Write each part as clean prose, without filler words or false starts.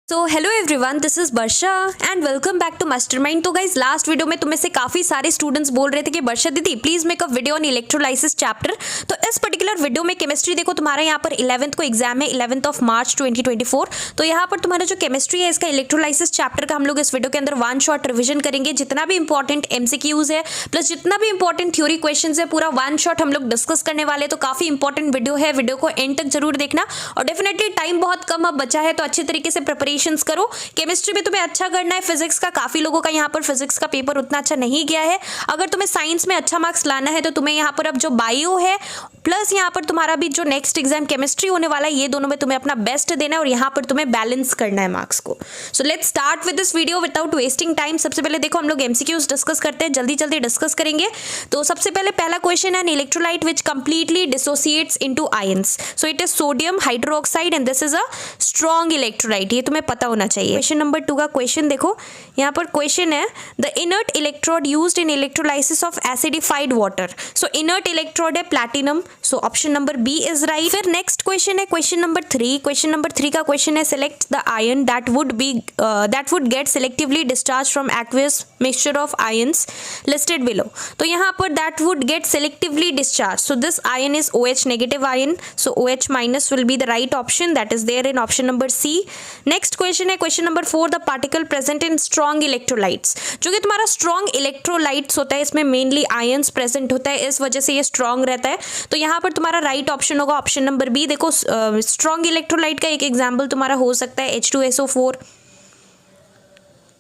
So hello everyone, this is Varsha and welcome back to mastermind. तो guys last video में तुम्हें से काफी सारे स्टूडेंट्स बोल रहे थे कि वर्षा दीदी please make a video on electrolysis chapter. तो इस पर्टिकुलर वीडियो में केमिस्ट्री देखो, तुम्हारा यहाँ पर 11th को एग्जाम है 11th ऑफ मार्च 2024। तो यहाँ पर तुम्हारा जो केमिस्ट्री है इसका इलेक्ट्रोलाइसिस चैप्टर का हम लोग इस वीडियो के अंदर वन शॉट रिविजन करेंगे। जितना भी इंपॉर्टेंट एमसीक्यूज है प्लस जितना भी इंपॉर्टेंट थ्योरी क्वेश्चन है पूरा वन शॉट हम लोग डिस्कस करने वाले। तो काफी इंपॉर्टेंट वीडियो है, वीडियो को एंड तक जरूर देखना। और डेफिनेटली टाइम बहुत कम अब बचा है तो अच्छे तरीके से प्रिपरेशन करो। केमिस्ट्री में तुम्हें अच्छा करना है, फिजिक्स का काफी लोगों का यहाँ पर फिजिक्स का पेपर उतना अच्छा नहीं गया है। अगर तुम्हें साइंस में अच्छा मार्क्स लाना है तो तुम्हें यहाँ पर अब जो बायो है प्लस यहाँ पर तुम्हारा भी जो नेक्स्ट एग्जाम केमिस्ट्री होने वाला है ये दोनों में तुम्हें अपना बेस्ट देना है और यहाँ पर तुम्हें बैलेंस करना है मार्क्स को। So let's start with this video without wasting time. सबसे पहले देखो हम लोग एमसीक्यूज डिस्कस करते हैं, जल्दी जल्दी डिस्कस करेंगे। तो सबसे पहले पहला क्वेश्चन है an electrolyte which completely dissociates into ions. So it is sodium hydroxide and this is a strong electrolyte. ये तुम्हें पता होना चाहिए। क्वेश्चन नंबर 2 का क्वेश्चन देखो, यहाँ पर क्वेश्चन है the inert electrode used in electrolysis of acidified water. So inert electrode है platinum. So option number B is right. फिर नेक्स्ट क्वेश्चन है क्वेश्चन नंबर 3। क्वेश्चन नंबर 3 का क्वेश्चन है select the ion that would get selectively discharge from aqueous mixture of ions listed below. तो यहाँ पर that would get selectively discharge, so this ion is OH negative ion. So OH minus will be the right option, that is there in option number C. Next question है question number 4 the particle present in strong electrolytes. जो कि तुम्हारा strong electrolytes होता है इसमें mainly ions present होता है, इस वजह से ये स्ट्रॉन्ग रहता है। तो यहाँ पर तुम्हारा राइट ऑप्शन होगा ऑप्शन नंबर बी। देखो स्ट्रॉन्ग इलेक्ट्रोलाइट का एक एग्जाम्पल तुम्हारा हो सकता है H2SO4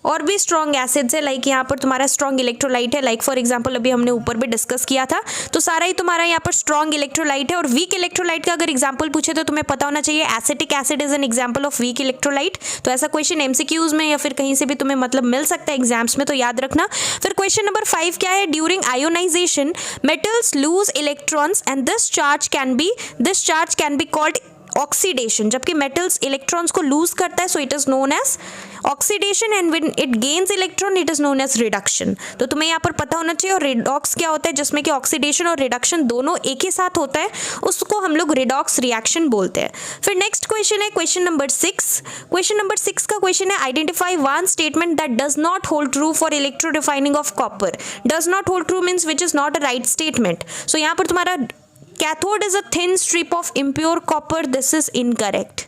और भी स्ट्रॉन्ग एसिड्स है। लाइक यहाँ पर तुम्हारा स्ट्रॉन्ग इलेक्ट्रोलाइट है, लाइक फॉर एग्जांपल अभी हमने ऊपर भी डिस्कस किया था। तो सारा ही तुम्हारा यहाँ पर स्ट्रॉन्ग इलेक्ट्रोलाइट है। और वीक इलेक्ट्रोलाइट का अगर एग्जांपल पूछे तो तुम्हें पता होना चाहिए acetic acid is an example of week electrolyte. तो ऐसा क्वेश्चन एमसीक्यूज में या फिर कहीं से भी तुम्हें मतलब मिल सकता है एग्जाम्स में, तो याद रखना। फिर क्वेश्चन नंबर 5 क्या है, during ionisation metals lose electrons and this charge can be called oxidation. जबकि मेटल्स इलेक्ट्रॉन्स को लूज करता है so it is known as oxidation and when it gains electron it is known as reduction. तो तुम्हें यहाँ पर पता होना चाहिए। और रिडॉक्स क्या होता है, जिसमें कि ऑक्सीडेशन और रिडक्शन दोनों एक ही साथ होता है, उसको हम लोग रिडॉक्स रिएक्शन बोलते हैं। फिर नेक्स्ट क्वेश्चन है क्वेश्चन नंबर 6। क्वेश्चन नंबर 6 का क्वेश्चन है identify one statement that does not hold true for electro refining of copper. Does not hold true means which is not a right statement. So यहाँ पर तुम्हारा cathode is a thin strip of impure copper. This is incorrect.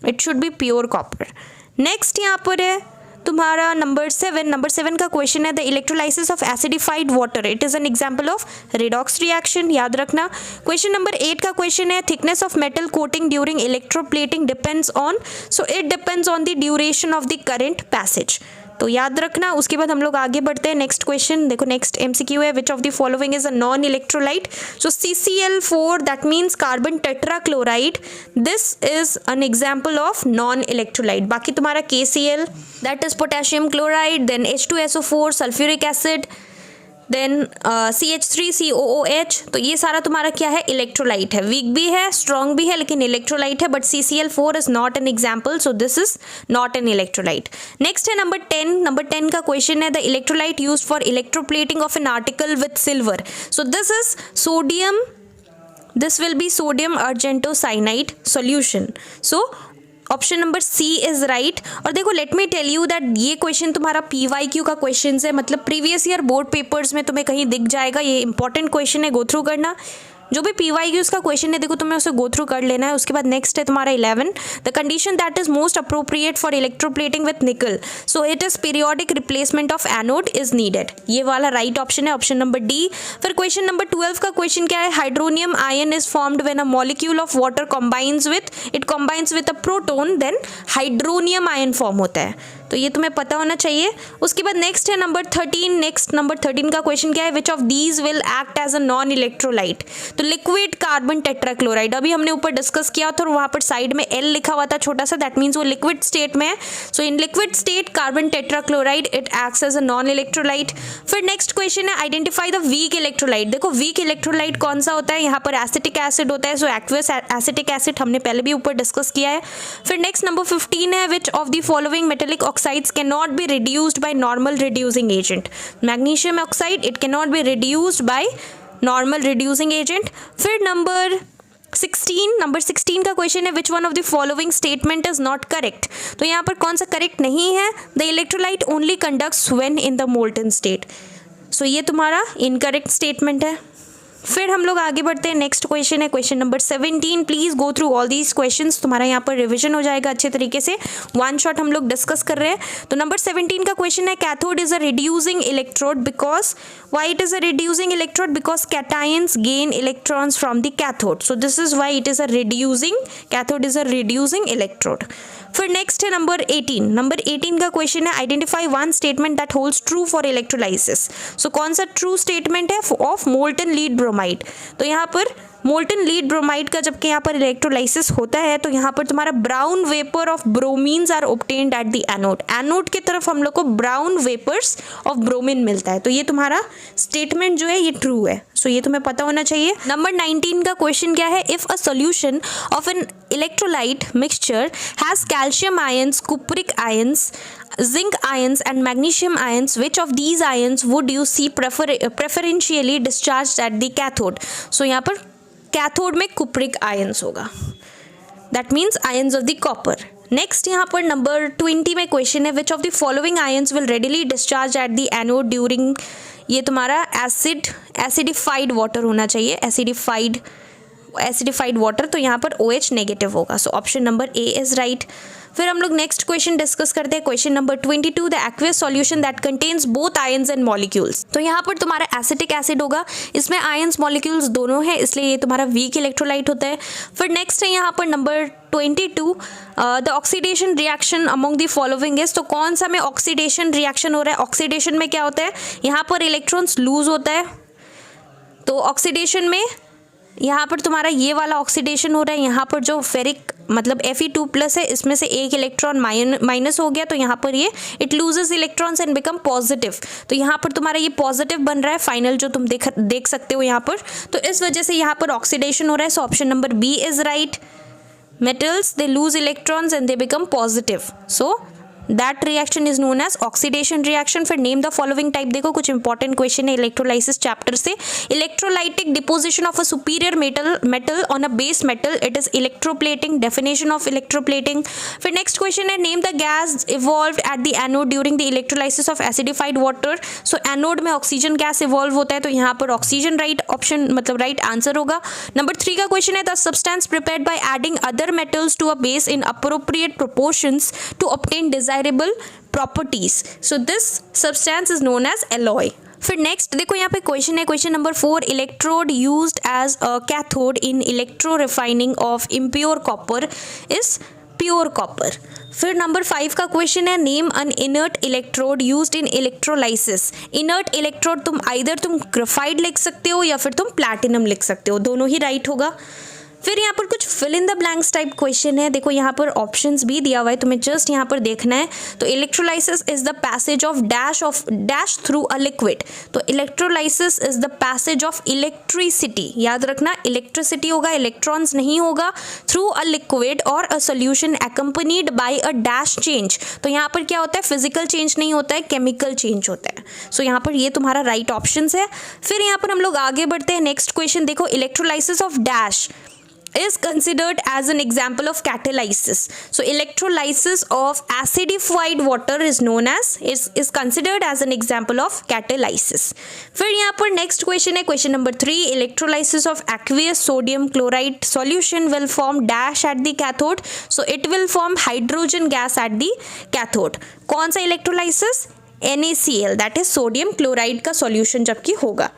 It should be pure copper. Next यहाँ पर है तुम्हारा number 7 का question है the electrolysis of acidified water it is an example of redox reaction, याद रखना। Question number 8 का question है thickness of metal coating during electroplating depends on, so it depends on the duration of the current passage. तो याद रखना। उसके बाद हम लोग आगे बढ़ते हैं। नेक्स्ट क्वेश्चन देखो, नेक्स्ट एमसीक्यू है which of the following is a non electrolyte. So CCl4 that means carbon tetrachloride, this is an example of non electrolyte. बाकी तुम्हारा KCl that is potassium chloride, then H2SO4 sulphuric acid, then CH3COOH। तो ये सारा तुम्हारा क्या है, electrolyte है। Week भी है, स्ट्रॉन्ग भी है, लेकिन इलेक्ट्रोलाइट है। But CCl4 is not an example, so this is not an electrolyte. Next है नंबर 10। नंबर 10 का क्वेश्चन है the electrolyte used for electroplating of an article with silver. So this is sodium, this will be sodium argentocyanide solution. So option number C is right. और देखो let me tell you that ये question तुम्हारा PYQ का question है, मतलब previous year board papers में तुम्हें कहीं दिख जाएगा। ये इंपॉर्टेंट क्वेश्चन है, गो थ्रू करना। जो भी PYQ का क्वेश्चन है देखो तुम्हें उसे गो थ्रू कर लेना है। उसके बाद नेक्स्ट है तुम्हारा 11 the condition that is most appropriate for electroplating with nickel, so it is periodic replacement of anode is needed. ये वाला राइट ऑप्शन है ऑप्शन नंबर डी। फिर क्वेश्चन नंबर 12 का क्वेश्चन क्या है, hydronium ion is formed when a molecule of water combines with a proton, then hydronium ion form होता है। तो ये तुम्हें पता होना चाहिए। उसके बाद नेक्स्ट है नंबर 13। नेक्स्ट नंबर 13 का क्वेश्चन क्या है, which of these will act as a non electrolyte. तो लिक्विड कार्बन टेट्राक्लोराइड अभी हमने ऊपर डिस्कस किया था और वहाँ पर साइड में L लिखा हुआ था छोटा सा, दैट मीन्स वो लिक्विड स्टेट में है। So in liquid state carbon tetrachloride it acts as a non electrolyte. फिर नेक्स्ट क्वेश्चन है आइडेंटिफाई द वीक इलेक्ट्रोलाइट। देखो वीक इलेक्ट्रोलाइट कौन सा होता है, यहाँ पर एसिटिक एसिड होता है। सो एक्वियस एसिटिक एसिड हमने पहले भी ऊपर डिस्कस किया है। फिर नेक्स्ट नंबर 15 है which of the following metallic oxides cannot be reduced by normal reducing agent. Magnesium oxide it cannot be reduced by normal reducing agent. फिर नंबर 16 नंबर 16 का क्वेश्चन है which one of the following statement is not correct. तो यहाँ पर कौन सा correct नहीं है, the electrolyte only conducts when in the molten state. So ये तुम्हारा इनकरेक्ट स्टेटमेंट है। फिर हम लोग आगे बढ़ते हैं, नेक्स्ट क्वेश्चन है question number 17। Please go through all these questions, तुम्हारा यहाँ पर रिवीजन हो जाएगा अच्छे तरीके से, वन शॉट हम लोग डिस्कस कर रहे हैं। तो नंबर 17 का क्वेश्चन है cathode is a reducing electrode because, why it is a reducing electrode, because cations gain electrons from the cathode, so this is why it is a reducing, cathode is a reducing electrode. फिर next है number 18। Number 18 का question है identify one statement that holds true for electrolysis. So कौन सा true statement है of molten lead bromide. तो यहाँ पर मोल्टन लीड ब्रोमाइड का जबकि यहाँ पर इलेक्ट्रोलाइसिस होता है तो यहाँ पर तुम्हारा brown vapour of bromines are obtained at the anode, anode की तरफ हम लोग को ब्राउन वेपर्स ऑफ ब्रोमीन मिलता है। तो ये तुम्हारा स्टेटमेंट जो है ये ट्रू है, सो ये तुम्हें पता होना चाहिए। नंबर 19 का क्वेश्चन क्या है, if a solution of an electrolyte mixture has calcium ions, cupric ions, zinc ions and magnesium ions, which of these ions would you see preferentially discharged at the cathode। so यहाँ पर cathode में कुप्रिक ions होगा, that means ions of the copper. Next यहाँ पर number 20 में question है which of the following ions will readily discharge eight the anode during, ये तुम्हारा एसिडिफाइड वाटर होना चाहिए, एसिडिफाइड वाटर, तो यहाँ पर OH नेगेटिव होगा, सो option number A is right. फिर हम लोग नेक्स्ट क्वेश्चन डिस्कस करते हैं, question number 22, the aqueous solution that contains both ions and molecules. तो यहाँ पर तुम्हारा एसिटिक एसिड होगा, इसमें आयंस मॉलिक्यूल्स दोनों है, इसलिए ये तुम्हारा वीक इलेक्ट्रोलाइट होता है। फिर नेक्स्ट है यहाँ पर number 22, the oxidation reaction among the following is. तो कौन सा में ऑक्सीडेशन रिएक्शन हो रहा है, ऑक्सीडेशन में क्या होता है, यहाँ पर इलेक्ट्रॉन्स लूज होता है, तो ऑक्सीडेशन में यहाँ पर तुम्हारा ये वाला ऑक्सीडेशन हो रहा है, यहाँ पर जो फेरिक मतलब Fe2+ है, इसमें से एक इलेक्ट्रॉन माइनस हो गया, तो यहाँ पर ये it loses electrons and become positive, तो यहाँ पर तुम्हारा ये पॉजिटिव बन रहा है फाइनल, जो तुम देख सकते हो यहाँ पर, तो इस वजह से यहाँ पर ऑक्सीडेशन हो रहा है, so option number B is right. Metals they lose electrons and they become positive, so that reaction is known as oxidation reaction. फिर नेम द फॉलोइंग टाइप, देखो कुछ इंपॉर्टेंट क्वेश्चन है इलेक्ट्रोलाइसिस चैप्टर से। Electrolytic deposition of a superior metal on a base metal, it is electroplating, definition of electroplating. फिर next question है name the gas evolved at the anode during the electrolysis of acidified water. So anode में oxygen gas evolve होता है, तो यहाँ पर oxygen right option मतलब right answer होगा। नंबर 3 का क्वेश्चन है the substance prepared by adding other metals to a base in appropriate proportions to obtain desirable properties, so this substance is known as alloy। फिर next देखो यहाँ पे question है question number 4, electrode used as a cathode in electro refining of impure copper is pure copper. फिर number 5 का question है name an inert electrode used in electrolysis. Inert electrode तुम graphite लिख सकते हो या फिर तुम प्लैटिनम लिख सकते हो, दोनों ही राइट होगा। फिर यहाँ पर कुछ fill in the blanks type question है, देखो यहाँ पर ऑप्शंस भी दिया हुआ है, तुम्हें जस्ट यहाँ पर देखना है। तो electrolysis is the passage of dash through a liquid, तो electrolysis is the passage of electricity, याद रखना इलेक्ट्रिसिटी होगा, इलेक्ट्रॉन्स नहीं होगा, थ्रू अ लिक्विड और a solution accompanied by a dash change. तो यहाँ पर क्या होता है, फिजिकल चेंज नहीं होता है, केमिकल चेंज होता है, सो यहाँ पर ये तुम्हारा राइट ऑप्शन है। फिर यहाँ पर हम लोग आगे बढ़ते हैं, नेक्स्ट क्वेश्चन देखो electrolysis of dash is considered as an example of catalysis. So electrolysis of acidified water is known as is considered as an example of catalysis. फिर यहाँ पर next question है question number 3, electrolysis of aqueous sodium chloride solution will form dash at the cathode. So it will form hydrogen gas at the cathode. कौन सा electrolysis? NaCl, that is sodium chloride का solution जबकि होगा।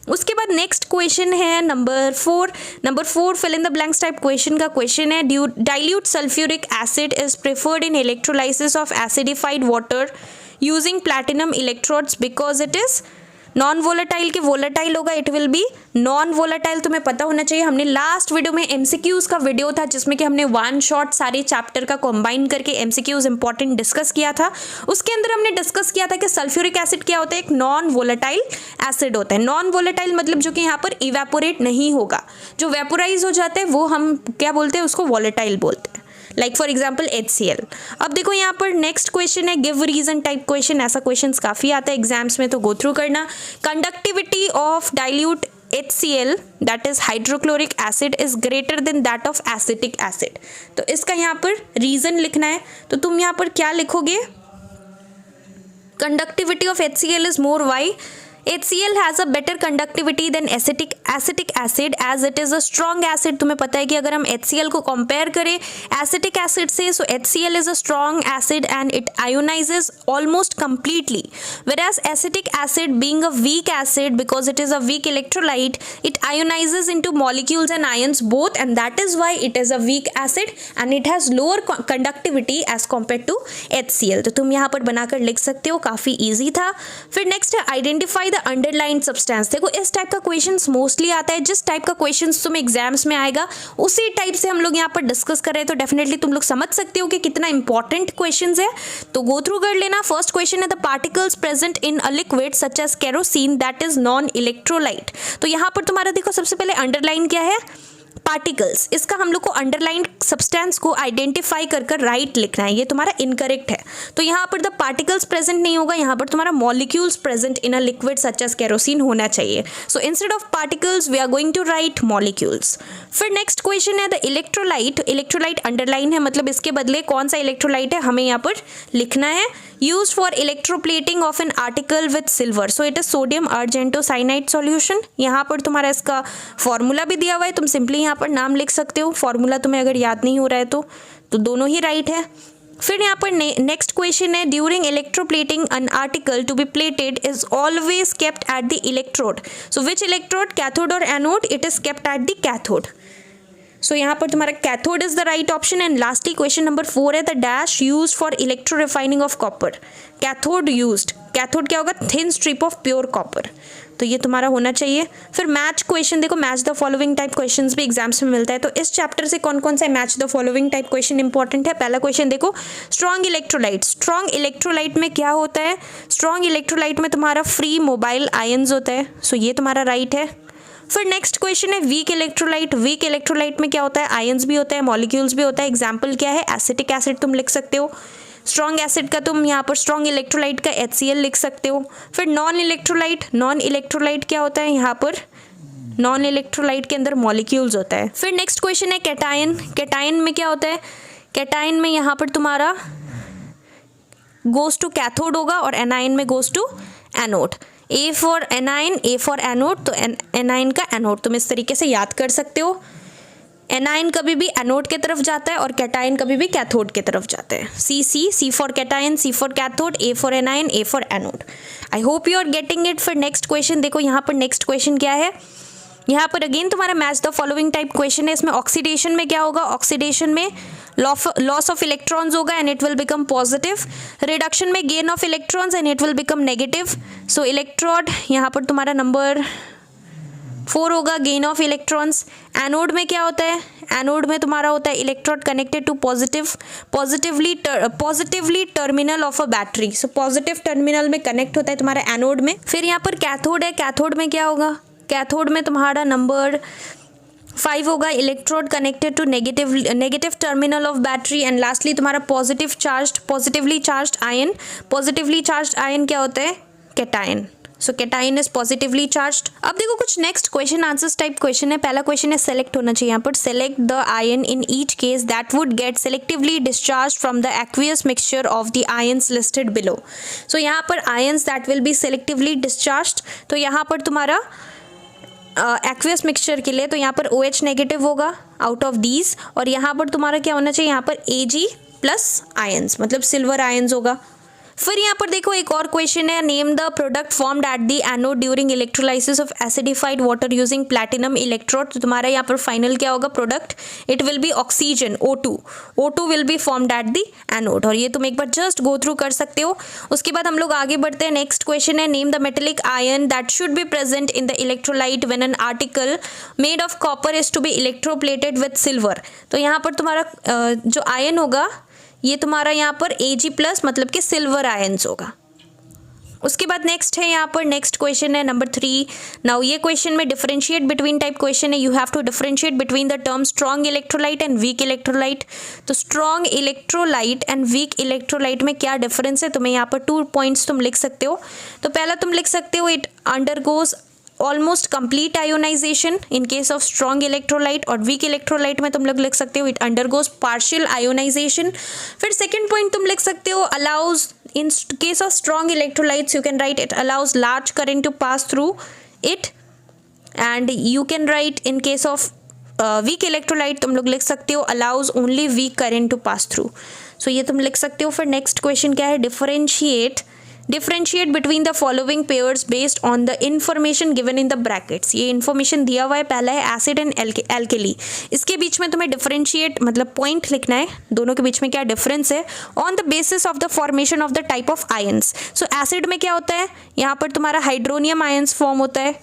उसके बाद next question है number 4 fill in the blanks type question का question है dilute sulphuric acid is preferred in electrolysis of acidified water using platinum electrodes because it is non volatile के volatile होगा, it will be non volatile, तुम्हें पता होना चाहिए। हमने last video में MCQs का वीडियो था जिसमें कि हमने वन शॉट सारे चैप्टर का कंबाइन करके MCQs इंपॉर्टेंट डिस्कस किया था। उसके अंदर हमने डिस्कस किया था कि सल्फ्यूरिक एसिड क्या होता है, एक नॉन वोलेटाइल एसिड होता है। नॉन वोलेटाइल मतलब जो कि यहाँ पर इवेपोरेट नहीं होगा, जो वेपोराइज हो जाता है वो हम क्या बोलते हैं, उसको वोलेटाइल बोलते हैं, लाइक फॉर एग्जाम्पल HCl। अब देखो यहाँ पर नेक्स्ट क्वेश्चन है गिव रीजन टाइप क्वेश्चन, ऐसा क्वेश्चन काफ़ी आता है एग्जाम्स में, तो गो थ्रू करना। Conductivity of dilute HCl that is hydrochloric acid is greater than that of acetic acid. तो इसका यहाँ पर रीजन लिखना है, तो तुम यहाँ पर क्या लिखोगे, conductivity of HCl is more. Why? HCl has a better conductivity than acetic acid as it is a strong acid। तुम्हें पता है कि अगर हम HCl को compare करें acetic acid से, so HCl is a strong acid and it ionizes almost completely, whereas acetic acid being a weak acid because it is a weak electrolyte, it ionizes into molecules and ions both, and that is why it is a weak acid and it has lower conductivity as compared to HCl। तो तुम यहाँ पर बनाकर लिख सकते हो, काफ़ी easy था। फिर next है identify द अंडरलाइन सब्सटेंस। देखो इस टाइप का क्वेश्चंस मोस्टली आता है, जिस टाइप का क्वेश्चंस तुम्हें एग्जाम्स में आएगा उसी टाइप से हम लोग यहाँ पर डिस्कस कर रहे हैं, तो डेफिनेटली तुम लोग समझ सकते हो कि कितना इंपॉर्टेंट क्वेश्चंस है। तो गो थ्रू कर लेना। फर्स्ट क्वेश्चन है the particles present in a liquid such as kerosene that is non electrolyte. तो यहाँ पर तुम्हारा देखो सबसे पहले अंडरलाइन क्या है, पार्टिकल्स। इसका हम लोग को अंडरलाइन सब्सटेंस को आइडेंटिफाई कर राइट लिखना है, ये तुम्हारा इनकरेक्ट है। तो यहाँ पर द पार्टिकल्स प्रेजेंट नहीं होगा, यहाँ पर तुम्हारा molecules present in a liquid such as kerosene होना चाहिए। So instead of particles we are going to write molecules. फिर नेक्स्ट क्वेश्चन है द इलेक्ट्रोलाइट। इलेक्ट्रोलाइट अंडरलाइन है, मतलब इसके बदले कौन सा इलेक्ट्रोलाइट है हमें यहाँ पर लिखना है। Use for electroplating of an article with silver, so it is sodium argentocyanide solution. यहाँ पर तुम्हारा इसका फॉर्मूला भी दिया हुआ है, तुम सिंपली यहाँ पर नाम लिख सकते हो। फॉर्मूला तुम्हें अगर याद नहीं हो रहा है तो दोनों ही राइट है। फिर यहाँ पर नेक्स्ट क्वेश्चन है during electroplating an article to be plated is always kept at the electrode. So which electrode, cathode और anode? It is kept at the cathode. So यहाँ पर तुम्हारा cathode is the right option. And lastly question number 4 है the dash use for electro refining of copper. Cathode used, cathode क्या होगा, thin strip of pure copper. तो ये तुम्हारा होना चाहिए। फिर मैच क्वेश्चन देखो, match the following type questions भी एग्जाम्स में मिलता है। तो इस चैप्टर से कौन कौन सा match the following type question important है। पहला क्वेश्चन देखो, स्ट्रॉन्ग इलेक्ट्रोलाइट। स्ट्रॉन्ग इलेक्ट्रोलाइट में क्या होता है, स्ट्रॉन्ग इलेक्ट्रोलाइट में तुम्हारा फ्री मोबाइल आयन्स होता है। सो ये तुम्हारा राइट है। फिर नेक्स्ट क्वेश्चन है वीक इलेक्ट्रोलाइट। वीक इलेक्ट्रोलाइट में क्या होता है, आयन्स भी होता है, मॉलिक्यूल्स भी होता है। एग्जाम्पल क्या है, एसिटिक एसिड तुम लिख सकते हो। स्ट्रॉन्ग एसिड का तुम यहाँ पर, स्ट्रॉन्ग इलेक्ट्रोलाइट का HCl लिख सकते हो। फिर नॉन इलेक्ट्रोलाइट, नॉन इलेक्ट्रोलाइट क्या होता है, यहाँ पर नॉन इलेक्ट्रोलाइट के अंदर मॉलिक्यूल्स होता है। फिर नेक्स्ट क्वेश्चन है कैटायन। कैटायन में क्या होता है, कैटायन में यहाँ पर तुम्हारा गोज टू कैथोड होगा और एनायन में goes to anode. A for anion, A for anode, तो एनायन का एनोड तुम इस तरीके से याद कर सकते हो। एनायन कभी भी एनोड के तरफ जाता है और कैटायन कभी भी कैथोड के तरफ जाता है। C for cation, C for cathode, A for anion, A for anode. I hope you are getting it. फिर नेक्स्ट क्वेश्चन देखो, यहाँ पर नेक्स्ट क्वेश्चन क्या है, यहाँ पर अगेन तुम्हारा match the following type question है। इसमें ऑक्सीडेशन में क्या होगा, ऑक्सीडेशन में लॉस ऑफ इलेक्ट्रॉन्स होगा and it will become positive. Reduction में gain of electrons and it will become negative. So electrode यहाँ पर तुम्हारा नंबर 4 होगा, गेन ऑफ इलेक्ट्रॉन्स। एनोड में क्या होता है, एनोड में तुम्हारा होता है electrode connected to positively terminal of a battery. So positive terminal में कनेक्ट होता है तुम्हारा एनोड में। फिर यहाँ पर कैथोड है, कैथोड में क्या होगा, कैथोड में तुम्हारा नंबर 5 होगा, electrode connected to negative terminal of battery. And lastly तुम्हारा positively charged ion. Positively charged ion क्या होता है, cation. So cation is positively charged. अब देखो कुछ next question answers type question है। पहला क्वेश्चन है सेलेक्ट होना चाहिए यहाँ पर, select the ion in each case that would get selectively discharge from the aqueous mixture of the ions listed below. So यहाँ पर ions that will be selectively discharged, तो यहाँ पर तुम्हारा एक्वियस मिक्सचर के लिए तो यहाँ पर OH नेगेटिव होगा आउट ऑफ दीज, और यहाँ पर तुम्हारा क्या होना चाहिए, यहाँ पर Ag प्लस आयन्स, मतलब सिल्वर आयन्स होगा। फिर यहाँ पर देखो एक और क्वेश्चन है, name the product formed at the anode during electrolysis of acidified water using platinum electrode. तो तुम्हारा यहाँ पर फाइनल क्या होगा product, it will B oxygen O2। O2 will be formed at the anode, और ये तुम एक बार जस्ट गो थ्रू कर सकते हो। उसके बाद हम लोग आगे बढ़ते हैं। नेक्स्ट क्वेश्चन है, name the metallic ion that should be present in the electrolyte when an article made of copper is to be electroplated with silver. तो यहाँ पर तुम्हारा जो आयन होगा ये तुम्हारा यहाँ पर Ag प्लस, मतलब कि सिल्वर आयन्स होगा। उसके बाद नेक्स्ट है यहाँ पर नेक्स्ट क्वेश्चन है नंबर 3। नाउ ये क्वेश्चन में डिफरेंशिएट बिटवीन टाइप क्वेश्चन है, you have to differentiate between the term strong electrolyte and weak electrolyte. तो strong electrolyte and weak electrolyte में क्या डिफरेंस है, तुम्हें यहाँ पर 2 पॉइंट्स तुम लिख सकते हो। तो पहला तुम लिख सकते हो, it undergoes almost complete ionisation in case of strong electrolyte, और वीक इलेक्ट्रोलाइट में तुम लोग लिख सकते हो इट अंडरगोज पार्शियल आयोनाइजेशन। फिर सेकेंड पॉइंट तुम लिख सकते हो allows, in case of strong electrolytes you can write it allows large current to pass through it, and you can write in case of weak electrolyte तुम लोग लिख सकते हो allows only weak current to pass through। so ये तुम लिख सकते हो। फिर नेक्स्ट क्वेश्चन क्या है, differentiate between the following pairs based on the information given in the brackets। ये information दिया हुआ है, पहला है acid and alkali, इसके बीच में तुम्हें differentiate मतलब point लिखना है, दोनों के बीच में क्या difference है on the basis of the formation of the type of ions। so acid में क्या होता है, यहाँ पर तुम्हारा हाइड्रोनियम आयंस फॉर्म होता है,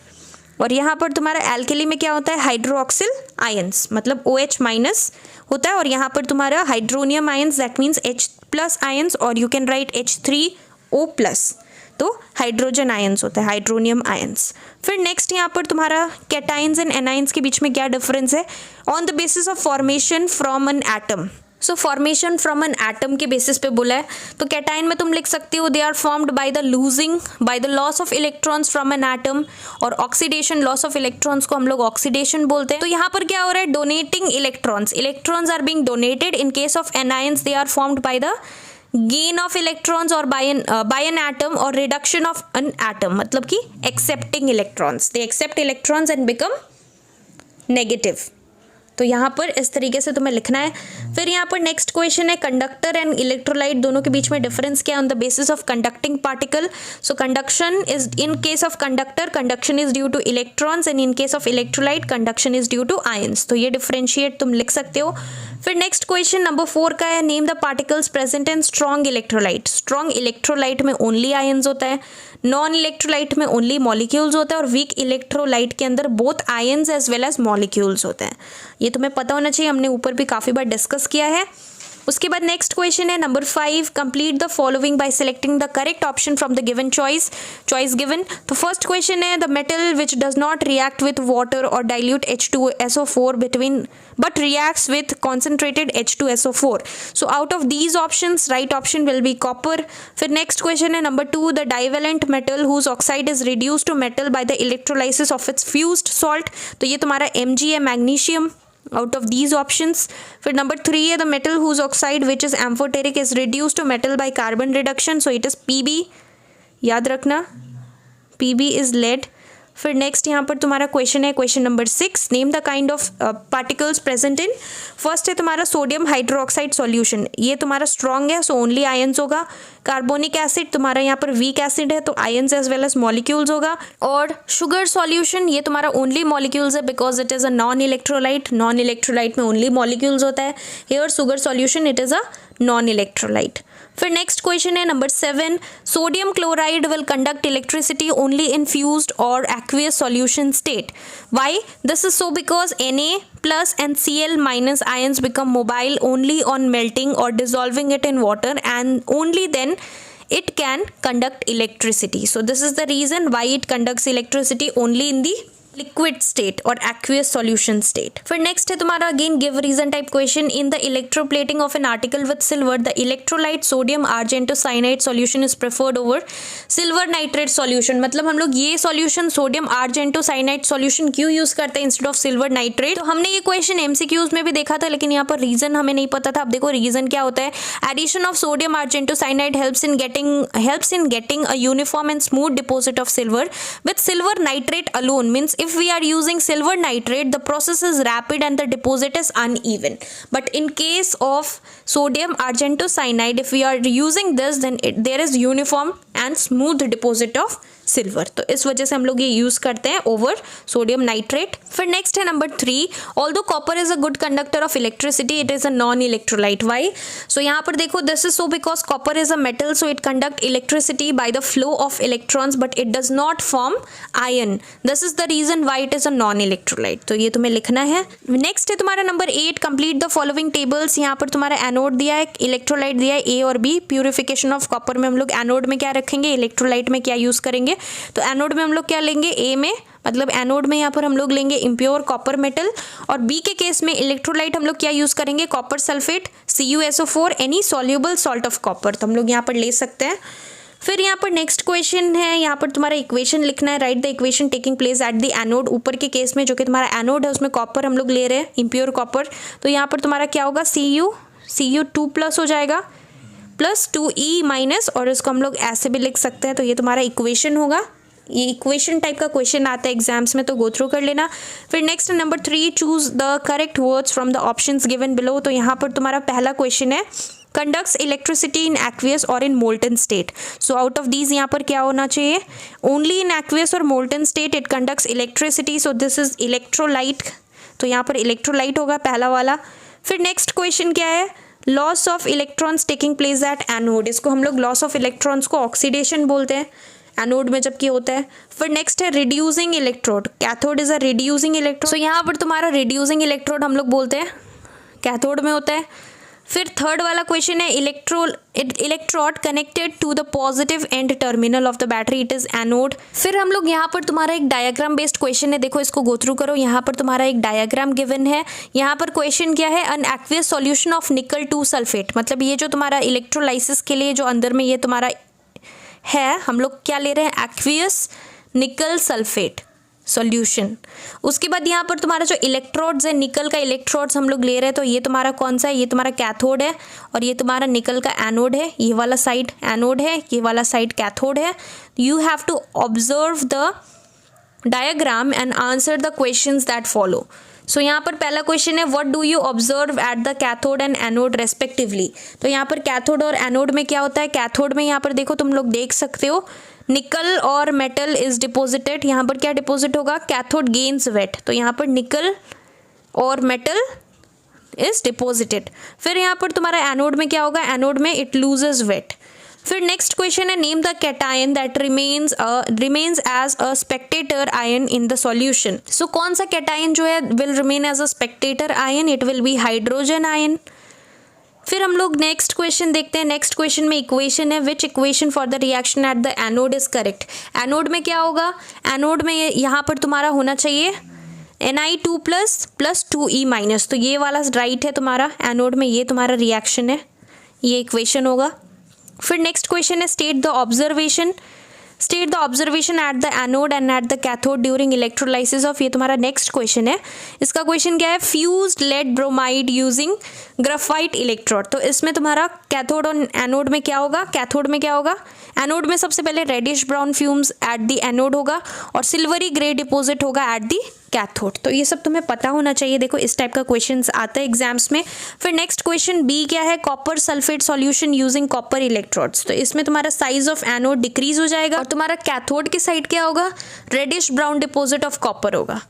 और यहाँ पर तुम्हारा एल्केली में क्या होता है, हाइड्रोक्सिल आयंस मतलब OH माइनस होता है, और यहाँ पर तुम्हारा hydronium ions that means H+ ions, और यू कैन राइट H3O+, तो हाइड्रोजन आयंस होता है, हाइड्रोनियम आयंस। फिर नेक्स्ट यहाँ पर तुम्हारा कैटाइंस एंड एनाइंस के बीच में क्या डिफरेंस है, on the basis of formation from an atom. So formation from an atom के बेसिस पे बोला है, तो कैटाइन में तुम लिख सकते हो they are formed by the loss of electrons from an atom, और ऑक्सीडेशन, लॉस ऑफ इलेक्ट्रॉन्स को हम लोग ऑक्सीडेशन बोलते हैं। तो यहाँ पर क्या हो रहा है, donating electrons are being donated. In case of anions they are formed by the gain of electrons और बाय एन एटम, और रिडक्शन ऑफ एन एटम मतलब कि accepting electrons, they accept electrons and become negative. तो यहाँ पर इस तरीके से तुम्हें लिखना है। फिर यहाँ पर नेक्स्ट क्वेश्चन है, कंडक्टर एंड इलेक्ट्रोलाइट दोनों के बीच में डिफरेंस क्या है, on the basis of conducting particle. So conduction is, in case of conductor conduction is due to electrons, and in case of electrolyte conduction is due to ions. तो ये differentiate तुम लिख सकते हो। फिर नेक्स्ट क्वेश्चन नंबर 4 का है, name the particles present in strong electrolyte. Strong electrolyte में ओनली आयंस होता है, नॉन इलेक्ट्रोलाइट में ओनली मॉलिक्यूल्स होता है, और वीक इलेक्ट्रोलाइट के अंदर both ions as well as molecules होते हैं। ये तुम्हें पता होना चाहिए, हमने ऊपर भी काफ़ी बार डिस्कस किया है। उसके बाद नेक्स्ट क्वेश्चन है number 5, complete the following bye selecting the correct option from the given choice given. तो फर्स्ट क्वेश्चन है, the metal which does not react with water और dilute H2SO4 between but reacts with concentrated H2SO4. So out of these options, right option will be copper. फिर next question है number 2, the divalent metal whose oxide is reduced to metal by the electrolysis of its fused salt. तो ये तुम्हारा Mg है, magnesium, out of these options. फिर number 3 है the metal whose oxide which is amphoteric is reduced to metal by carbon reduction. So it is Pb, याद रखना Pb is lead। फिर next यहाँ पर तुम्हारा क्वेश्चन है, question number 6, name the kind of particles present in. First है तुम्हारा sodium hydroxide solution, ये तुम्हारा स्ट्रॉन्ग है, सो ओनली आयंस होगा। कार्बोनिक एसिड तुम्हारा यहाँ पर वीक एसिड है, तो ions as well as molecules होगा। और शुगर सॉल्यूशन ये तुम्हारा ओनली मॉलिक्यूल्स है, because it is a non electrolyte में ओनली मॉलिक्यूल्स होता है। Here sugar solution it is a non electrolyte. फिर नेक्स्ट क्वेश्चन है number 7, sodium chloride will conduct electricity only in fused और aqueous solution state. Why this is so, because Na+ and Cl- ions become mobile only on melting or dissolving it in water, and only then it can conduct electricity. So this is the reason why it conducts electricity only in the liquid state or aqueous solution state. फिर next है तुम्हारा again give reason type question, in the electroplating of an article with silver the electrolyte sodium argentocyanide solution is preferred over silver nitrate solution। मतलब हम लोग ये solution sodium argentocyanide solution क्यों use करते हैं instead of silver nitrate। तो हमने ये question MCQs में भी देखा था, लेकिन यहाँ पर रीजन हमें नहीं पता था। अब देखो रीजन क्या होता है, addition of sodium argentocyanide helps in getting a uniform and smooth deposit of silver with silver nitrate alone, means if we are using silver nitrate the process is rapid and the deposit is uneven, but in case of sodium argentocyanide if we are using this then there is uniform and smooth deposit of silver. तो इस वजह से हम लोग ये use करते हैं over sodium nitrate. फिर नेक्स्ट है number 3, although copper is a good conductor of electricity it is a non electrolyte. Why? So यहाँ पर देखो this is so because copper is a metal so it conduct electricity by the flow of electrons but it does not form ion, this is the reason why it is a non electrolyte. तो ये तुम्हें लिखना है। Next है तुम्हारा number 8, complete the following tables. यहाँ पर तुम्हारा एनोड दिया है, इलेक्ट्रोलाइट दिया है ए और बी। प्यूरिफिकेशन ऑफ कॉपर में हम लोग एनोड में क्या रखेंगे, इलेक्ट्रोलाइट में क्या यूज करेंगे। तो एनोड में हम लोग क्या लेंगे, ए में, मतलब एनोड में यहाँ पर हम लोग लेंगे इम्प्योर कॉपर मेटल, और बी के केस में इलेक्ट्रोलाइट हम लोग क्या यूज करेंगे, copper sulphate CuSO4 any soluble salt of copper. तो हम लोग यहाँ पर ले सकते हैं। फिर यहाँ पर नेक्स्ट क्वेश्चन है, यहाँ पर तुम्हारा इक्वेशन लिखना है, right the equation taking place at the anode. ऊपर के केस में जो कि तुम्हारा एनोड है उसमें कॉपर हम लोग ले रहे हैं, इम्प्योर कॉपर, तो यहाँ पर तुम्हारा क्या होगा, Cu 2+ हो जाएगा प्लस 2E माइनस, और इसको हम लोग ऐसे भी लिख सकते हैं, तो ये तुम्हारा इक्वेशन होगा। ये इक्वेशन टाइप का क्वेश्चन आता है एग्जाम्स में, तो गो थ्रू कर लेना। फिर next number 3, choose the correct words from the options given below. तो यहाँ पर तुम्हारा पहला क्वेश्चन है, कंडक्ट्स इलेक्ट्रिसिटी इन एक्वियस और इन molten state. So out of these यहाँ पर क्या होना चाहिए, ओनली इन एक्वियस और molten state it conducts electricity, so this is electrolyte, तो यहाँ पर इलेक्ट्रोलाइट होगा पहला वाला। फिर नेक्स्ट क्वेश्चन क्या है, loss of electrons taking place at anode. इसको हम लोग लॉस ऑफ इलेक्ट्रॉन्स को ऑक्सीडेशन बोलते हैं एनोड में जबकि होता है। फिर नेक्स्ट है reducing electrode, cathode is a reducing electrode, so यहाँ पर तुम्हारा रिड्यूसिंग इलेक्ट्रोड हम लोग बोलते हैं, कैथोड में होता है। फिर थर्ड वाला क्वेश्चन है, electrode connected to the positive end terminal of the battery, it is anode. फिर हम लोग यहाँ पर तुम्हारा एक डायग्राम बेस्ड क्वेश्चन है, देखो इसको गो थ्रू करो। यहाँ पर तुम्हारा एक डायग्राम गिवन है, यहाँ पर क्वेश्चन क्या है, एन एक्वियस सॉल्यूशन ऑफ निकल 2 सल्फेट, मतलब ये जो तुम्हारा इलेक्ट्रोलाइसिस के लिए जो अंदर में ये तुम्हारा है, हम लोग क्या ले रहे हैं, एक्वियस निकल सल्फेट सॉल्यूशन। उसके बाद यहाँ पर तुम्हारा जो इलेक्ट्रोड्स है, निकल का इलेक्ट्रोड्स हम लोग ले रहे हैं, तो ये तुम्हारा कौन सा है, ये तुम्हारा कैथोड है, और ये तुम्हारा निकल का एनोड है, ये वाला साइड एनोड है, ये वाला साइड कैथोड है। You have to observe the diagram and answer the questions that follow. So यहाँ पर पहला क्वेश्चन है, what do you observe at the cathode and anode respectively. तो यहाँ पर कैथोड और एनोड में क्या होता है, कैथोड में यहाँ पर देखो तुम लोग देख सकते हो, निकल और मेटल इज डिपोजिटेड। यहाँ पर क्या डिपोजिट होगा, कैथोड गेन्स वेट, तो यहाँ पर निकल और मेटल इज डिपोजिटेड। फिर यहाँ पर तुम्हारा एनोड में क्या होगा, एनोड में इट लूजेस वेट। फिर नेक्स्ट क्वेश्चन है, name the cation that remains as a spectator ion in the solution. So कौन सा कैटायन जो है will remain as a spectator ion, it will be hydrogen ion. फिर हम लोग नेक्स्ट क्वेश्चन देखते हैं, नेक्स्ट क्वेश्चन में इक्वेशन है, विच equation for the reaction at the anode is correct. Anode में क्या होगा, एनोड में यहाँ पर तुम्हारा होना चाहिए Ni2+ प्लस 2E माइनस, तो ये वाला राइट है तुम्हारा, एनोड में ये तुम्हारा रिएक्शन है, ये इक्वेशन होगा। फिर नेक्स्ट क्वेश्चन है, state the observation at the anode and at the cathode during electrolysis of, ये तुम्हारा नेक्स्ट क्वेश्चन है। इसका क्वेश्चन क्या है, fused lead bromide using graphite electrode. तो इसमें तुम्हारा कैथोड और एनोड में क्या होगा, कैथोड में क्या होगा, एनोड में सबसे पहले reddish brown fumes at the anode होगा और सिल्वरी ग्रे डिपोजिट होगा एट द कैथोड। तो ये सब तुम्हें पता होना चाहिए, देखो इस टाइप का क्वेश्चंस आता है एग्जाम्स में। फिर नेक्स्ट क्वेश्चन बी क्या है, copper sulphate solution using copper electrodes. तो इसमें तुम्हारा साइज ऑफ एनोड डिक्रीज हो जाएगा और तुम्हारा कैथोड की साइड क्या होगा, reddish brown deposit of copper होगा।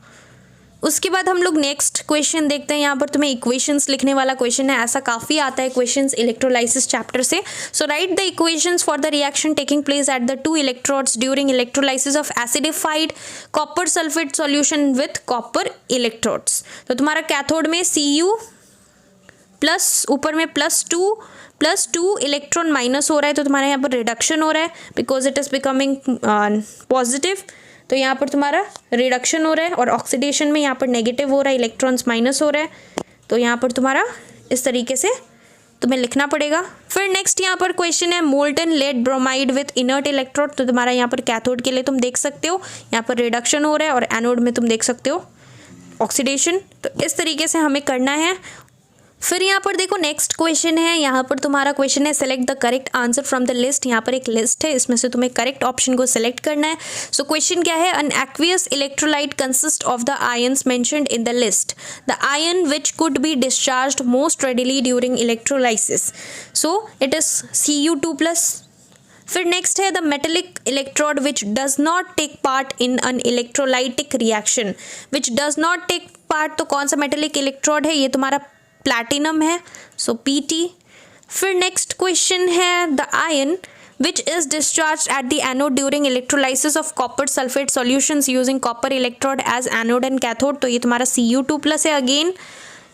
उसके बाद हम लोग नेक्स्ट क्वेश्चन देखते हैं, यहाँ पर तुम्हें इक्वेशंस लिखने वाला क्वेश्चन है, ऐसा काफ़ी आता है क्वेश्चंस इलेक्ट्रोलाइसिस चैप्टर से। So write the equations for the reaction taking place at the 2 electrodes during electrolysis of acidified copper sulphate solution with copper electrodes. तो तुम्हारा कैथोड में Cu प्लस ऊपर में +2 इलेक्ट्रॉन माइनस हो रहा है, तो तुम्हारे यहाँ पर रिडक्शन हो रहा है because it is becoming positive, तो यहाँ पर तुम्हारा रिडक्शन हो रहा है। और ऑक्सीडेशन में यहाँ पर नेगेटिव हो रहा है, इलेक्ट्रॉन्स माइनस हो रहा है, तो यहाँ पर तुम्हारा इस तरीके से तुम्हें लिखना पड़ेगा। फिर नेक्स्ट यहाँ पर क्वेश्चन है, molten lead bromide with inert electrode. तो तुम्हारा यहाँ पर कैथोड के लिए तुम देख सकते हो यहाँ पर रिडक्शन हो रहा है और एनोड में तुम देख सकते हो ऑक्सीडेशन। तो इस तरीके से हमें करना है। फिर यहाँ पर देखो नेक्स्ट क्वेश्चन है, यहाँ पर तुम्हारा क्वेश्चन है, select the correct answer from the list. यहाँ पर एक लिस्ट है, इसमें से तुम्हें करेक्ट ऑप्शन को सिलेक्ट करना है। सो क्वेश्चन क्या है, an aqueous electrolyte consist of the ions mentioned in the list, the ion which could be discharged most readily during electrolysis. So it is Cu2+। फिर नेक्स्ट है, the metallic electrode which does not take part in an electrolytic reaction, which does not take part, तो कौन सा metallic electrode है, ये तुम्हारा platinum है, सो Pt। फिर नेक्स्ट क्वेश्चन है, the ion which is discharged at the anode during electrolysis of copper sulfate solutions using copper electrode as anode and cathode, तो ये तुम्हारा Cu2+ है अगेन।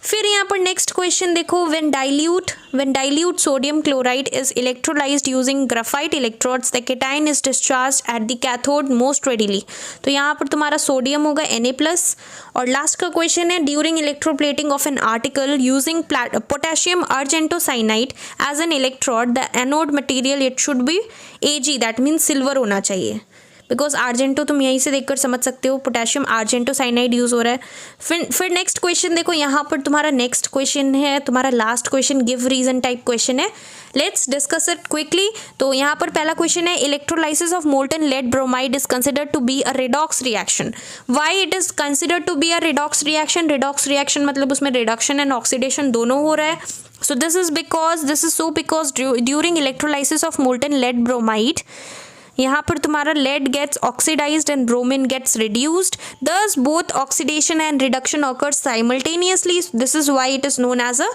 फिर यहाँ पर नेक्स्ट क्वेश्चन देखो, when dilute sodium chloride is electrolysed using graphite electrodes the cation is discharged eight the cathode most readily. तो यहाँ पर तुम्हारा सोडियम होगा Na+। और लास्ट का क्वेश्चन है, during electroplating of an article using potassium argentocyanide as an electrode the anode material it should be Ag, that means silver होना चाहिए, बिकॉज आर्जेंटो तुम यहीं से देखकर समझ सकते हो, पोटेशियम आर्जेंटोसाइनाइड यूज हो रहा है। फिर नेक्स्ट क्वेश्चन देखो, यहाँ पर तुम्हारा नेक्स्ट क्वेश्चन है, तुम्हारा last question give reason type question है। Let's discuss it quickly. तो यहाँ पर पहला क्वेश्चन है, electrolysis of molten lead bromide is considered to be a redox reaction. Why it is considered to be a redox reaction? Redox reaction मतलब उसमें reduction and oxidation दोनों हो रहा है। So this is because during electrolysis of molten lead bromide, यहाँ पर तुम्हारा lead gets oxidized and bromine gets reduced. Thus both oxidation and reduction occurs simultaneously. This is why it is known as a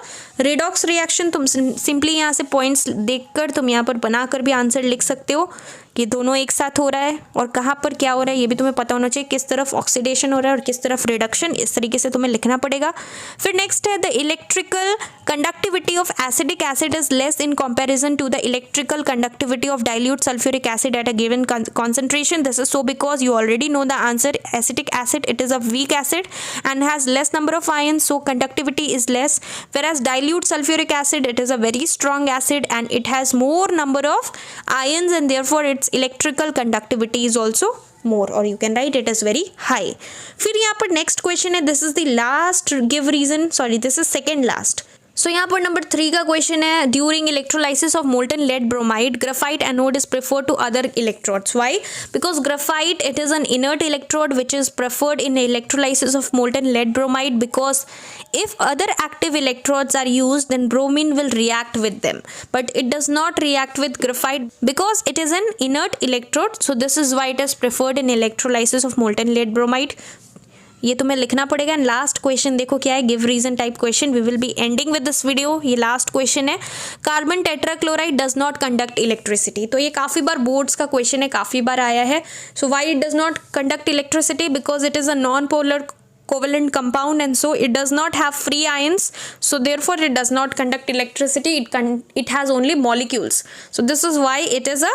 redox reaction. तुम simply यहाँ से points देखकर तुम यहाँ पर बनाकर भी आंसर लिख सकते हो कि दोनों एक साथ हो रहा है और कहाँ पर क्या हो रहा है ये भी तुम्हें पता होना चाहिए, किस तरफ ऑक्सीडेशन हो रहा है और किस तरफ रिडक्शन, इस तरीके से तुम्हें लिखना पड़ेगा। फिर नेक्स्ट है, the electrical conductivity of acidic acid is less in comparison to the electrical conductivity of dilute sulphuric acid at a given concentration. This is so because you already know the answer. Acetic acid, it is a weak acid and has less number of ions, so conductivity is less, whereas dilute sulfuric acid, it is a very strong acid and it has more number of ions and therefore its electrical conductivity is also more, or you can write it as very high. फिर यहाँ पर next question है, this is the last give reason, sorry this is second last. सो यहाँ पर number 3 का question है, during electrolysis of molten lead bromide graphite anode is preferred to other electrodes. Why? Because graphite it is an inert electrode which is preferred in electrolysis of molten lead bromide, because if other active electrodes are used then bromine will react with them, but it does not react with graphite because it is an inert electrode. So this is why it is preferred in electrolysis of molten lead bromide. ये तुम्हें लिखना पड़ेगा। And last question देखो क्या है, give reason type question. We will be ending with this video. ये last question है, carbon tetrachloride does not conduct electricity. तो ये काफ़ी बार बोर्ड्स का क्वेश्चन है, काफ़ी बार आया है। So why it does not conduct electricity? Because it is a non polar covalent compound and so it does not have free ions, so therefore it does not conduct electricity. It has only molecules, so this is why it is a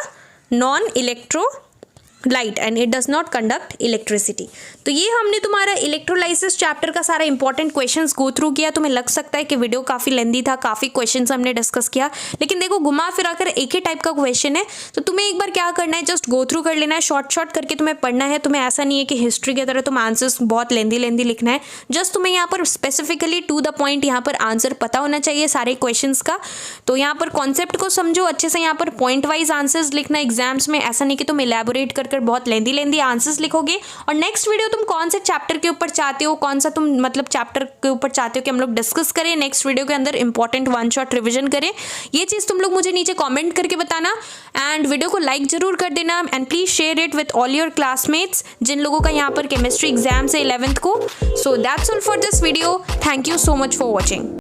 non-electrolyte and it does not conduct electricity. तो ये हमने तुम्हारा electrolysis chapter का सारा important questions go through किया। तुम्हें लग सकता है कि वीडियो काफ़ी लेंदी था, काफ़ी क्वेश्चंस हमने डिस्कस किया, लेकिन देखो घुमा फिरा कर एक ही टाइप का क्वेश्चन है, तो तुम्हें एक बार क्या करना है, जस्ट गो थ्रू कर लेना है, शॉर्ट करके तुम्हें पढ़ना है। तुम्हें ऐसा नहीं है कि हिस्ट्री की तरह तुम आंसर्स बहुत लेंदी लिखना है, जस्ट तुम्हें यहाँ पर स्पेसिफिकली टू द पॉइंट यहाँ पर आंसर पता होना चाहिए सारे क्वेश्चन का। तो यहाँ पर कॉन्सेप्ट को समझो अच्छे से, यहाँ पर पॉइंट वाइज आंसर्स लिखना एग्जाम्स में, ऐसा नहीं कि तुम इलेबोरेट कर बहुत लेंदी आंसर्स लिखोगे। और नेक्स्ट वीडियो तुम कौन से चैप्टर के ऊपर चाहते हो, कौन सा तुम मतलब चैप्टर के ऊपर चाहते हो कि हम लोग डिस्कस करें नेक्स्ट वीडियो के अंदर, इंपॉर्टेंट वन शॉट रिवीजन करें, ये चीज़ तुम लोग मुझे नीचे कमेंट करके बताना। एंड वीडियो को लाइक जरूर कर देना and please share it with all your classmates जिन लोगों का यहाँ पर केमिस्ट्री एग्जाम है 11th को। So that's all for this video. Thank you so much for watching.